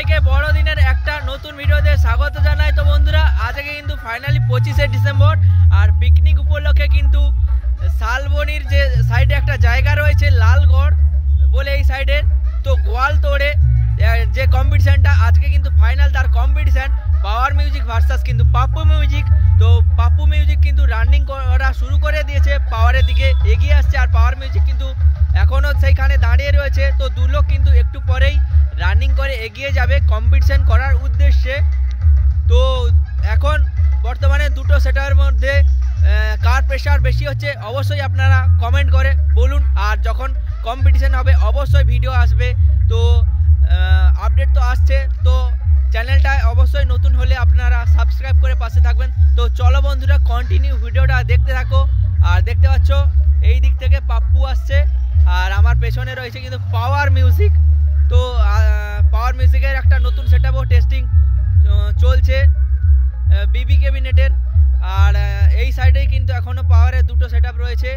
সবাইকে বড়দিনের একটা নতুন ভিডিওতে স্বাগত জানাই। তো বন্ধুরা আজকে কিন্তু ফাইনালি 25শে ডিসেম্বর আর পিকনিক উপলক্ষে কিন্তু শালবনির যে সাইডে একটা জায়গা রয়েছে লালগড় বলে এই সাইডে, তো গোয়ালতোড়ে যে কম্পিটিশনটা আজকে কিন্তু ফাইনাল তার কম্পিটিশন পাওয়ার মিউজিক ভার্সাস কিন্তু পাপ্পু মিউজিক। তো পাপ্পু মিউজিক কিন্তু রানিং করা শুরু করে দিয়েছে, পাওয়ারের দিকে এগিয়ে আসছে আর পাওয়ার মিউজিক কিন্তু এখনও সেইখানে দাঁড়িয়ে রয়েছে। তো দু লোক কিন্তু একটু পরেই রানিং করে এগিয়ে যাবে কম্পিটিশন করার উদ্দেশ্যে। তো এখন বর্তমানে দুটো সেটার মধ্যে কার প্রেশার বেশি হচ্ছে অবশ্যই আপনারা কমেন্ট করে বলুন। আর যখন কম্পিটিশন হবে অবশ্যই ভিডিও আসবে, তো আপডেট তো আসছে। তো চ্যানেলটায় অবশ্যই নতুন হলে আপনারা সাবস্ক্রাইব করে পাশে থাকবেন। তো চলো বন্ধুরা কন্টিনিউ ভিডিওটা দেখতে থাকো। আর দেখতে পাচ্ছ এই দিক থেকে পাপ্পু আসছে আর আমার পেছনে রয়েছে কিন্তু পাওয়ার মিউজিক। তো পাওয়ার মিউজিকের একটা নতুন সেটআপও টেস্টিং চলছে বিবি ক্যাবিনেটের। আর এই সাইডেই কিন্তু এখনও পাওয়ারের দুটো সেটআপ রয়েছে।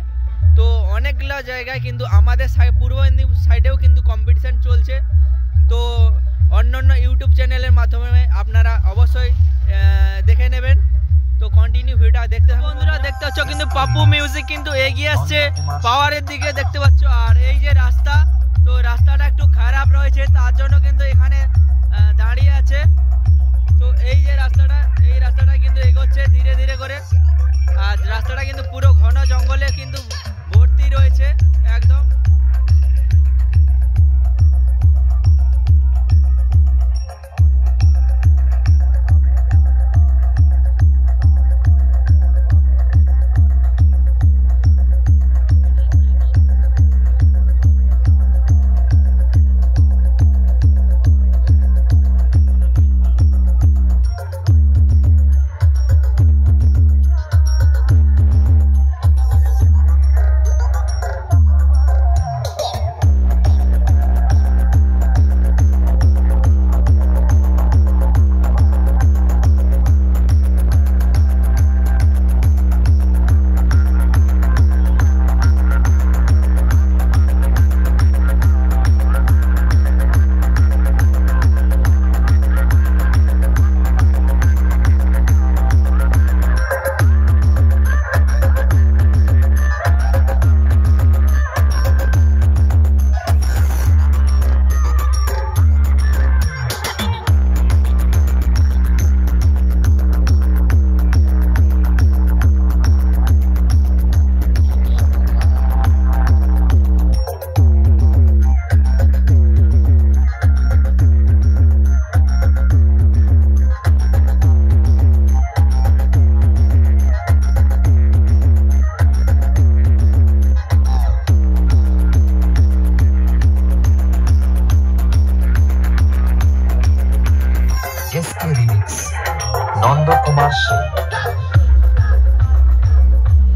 তো অনেকগুলো জায়গায় কিন্তু আমাদের পূর্ব মেদিনীপুর সাইডেও কিন্তু কম্পিটিশান চলছে। তো অন্য ইউটিউব চ্যানেলের মাধ্যমে আপনারা অবশ্যই দেখে নেবেন। তো কন্টিনিউ ভিডিওটা দেখতে থাকুন। বন্ধুরা দেখতে পাচ্ছ কিন্তু পাপ্পু মিউজিক কিন্তু এগিয়ে আসছে পাওয়ারের দিকে, দেখতে পাচ্ছ। আর এই যে রাস্তা, তো রাস্তাটা একটু খারাপ রয়েছে তার জন্য কিন্তু এখানে দাঁড়িয়ে আছে। তো এই যে রাস্তাটা, এই রাস্তাটা কিন্তু এগোচ্ছে ধীরে ধীরে করে। আর রাস্তাটা কিন্তু পুরো ঘন জঙ্গলে কিন্তু ভর্তি রয়েছে একদম।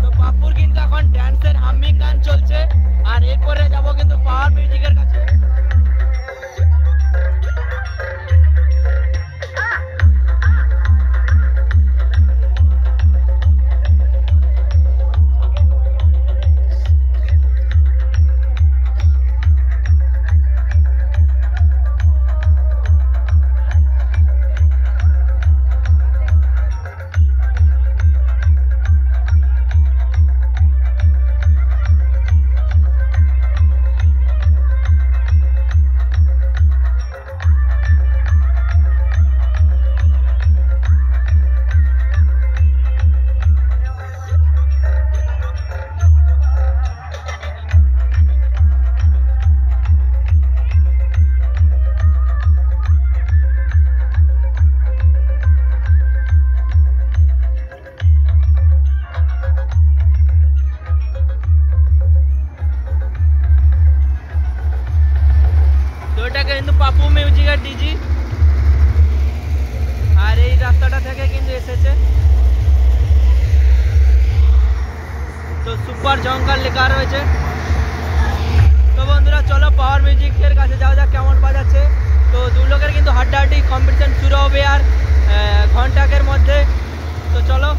তো পাপ্পুর কিন্তু এখন ড্যান্সের হামিং গান চলছে আর এরপরে যাবো কিন্তু পাওয়ার মিউজিকের কাছে। এটাকে কিন্তু পাপ্পু মিউজিকের ডিজি আর এই রাস্তাটা থেকে কিন্তু এসেছে। তো সুপার জঙ্গল লেখা রয়েছে। তো বন্ধুরা চলো পাওয়ার মিউজিকের কাছে যাওয়া যাক কেমন বাজাচ্ছে। তো দু লোকের কিন্তু হাড্ডাহাড্ডি কম্পিটিশন শুরু হবে আর ঘন্টাকের মধ্যে। তো চলো।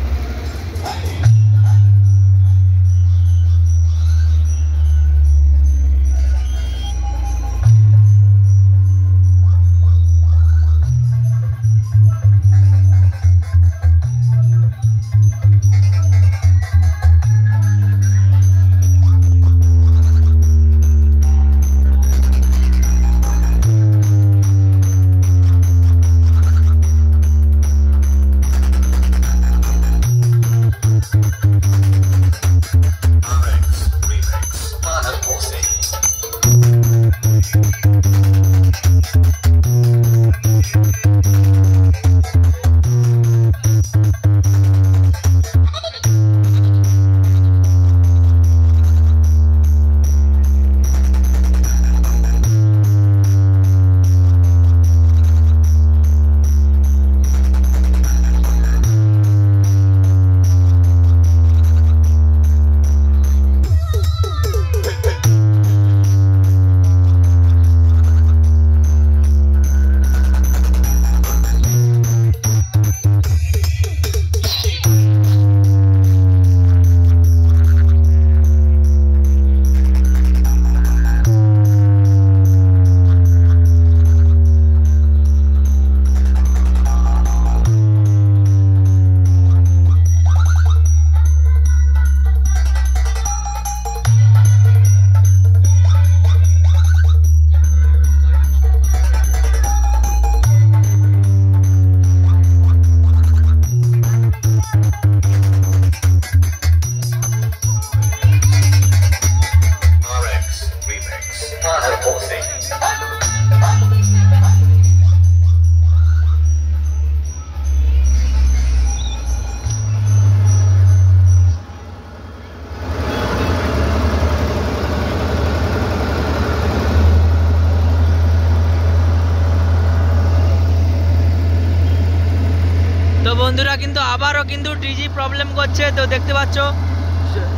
বন্ধুরা কিন্তু আবারও কিন্তু ডিজি প্রবলেম করছে। তো দেখতে পাচ্ছ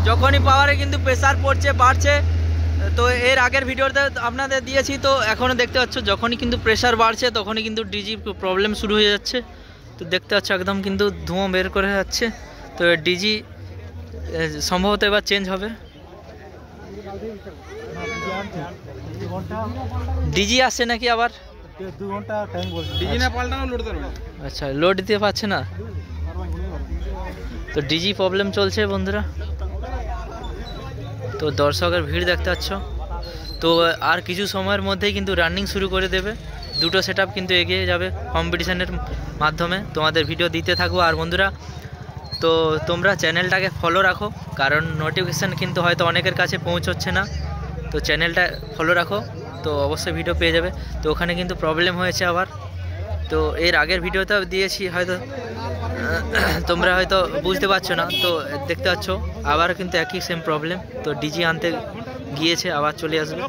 যখনই পাওয়ারে কিন্তু প্রেসার পড়ছে বাড়ছে। তো এর আগের ভিডিওতে আপনাদের দিয়েছি, তো এখনও দেখতে পাচ্ছ যখনই কিন্তু প্রেসার বাড়ছে তখনই কিন্তু ডিজি প্রবলেম শুরু হয়ে যাচ্ছে। তো দেখতে পাচ্ছ একদম কিন্তু ধোঁয়া বের করে যাচ্ছে। তো ডিজি সম্ভবত এবার চেঞ্জ হবে। ডিজি আসছে নাকি আবার? 2 ঘন্টা টাইম বলছে। ডিজি না পাল্টানো লোড করবে। আচ্ছা, লোড দিতে পারছে না, তো ডিজি প্রবলেম চলছে বন্ধুরা। তো দর্শকের ভিড় দেখতে পাচ্ছ। তো আর কিছু সময়ের মধ্যেই কিন্তু রানিং শুরু করে দেবে। দুটো সেটআপ কিন্তু এগিয়ে যাবে কম্পিটিশনের মাধ্যমে। তোমাদের ভিডিও দিতে থাকবো। আর বন্ধুরা তো তোমরা চ্যানেলটাকে ফলো রাখো, কারণ নোটিফিকেশান কিন্তু হয়তো অনেকের কাছে পৌঁছচ্ছে না। তো চ্যানেলটা ফলো রাখো, তো অবশ্যই ভিডিও পেয়ে যাবে। তো ওখানে কিন্তু প্রবলেম হয়েছে আবার। তো এর আগের ভিডিওতেও দিয়েছি, হয়তো তোমরা হয়তো বুঝতে পারছো না। তো দেখতে পাচ্ছ আবার কিন্তু একই সেম প্রবলেম। তো ডিজি আনতে গিয়েছে, আবার চলে আসবে।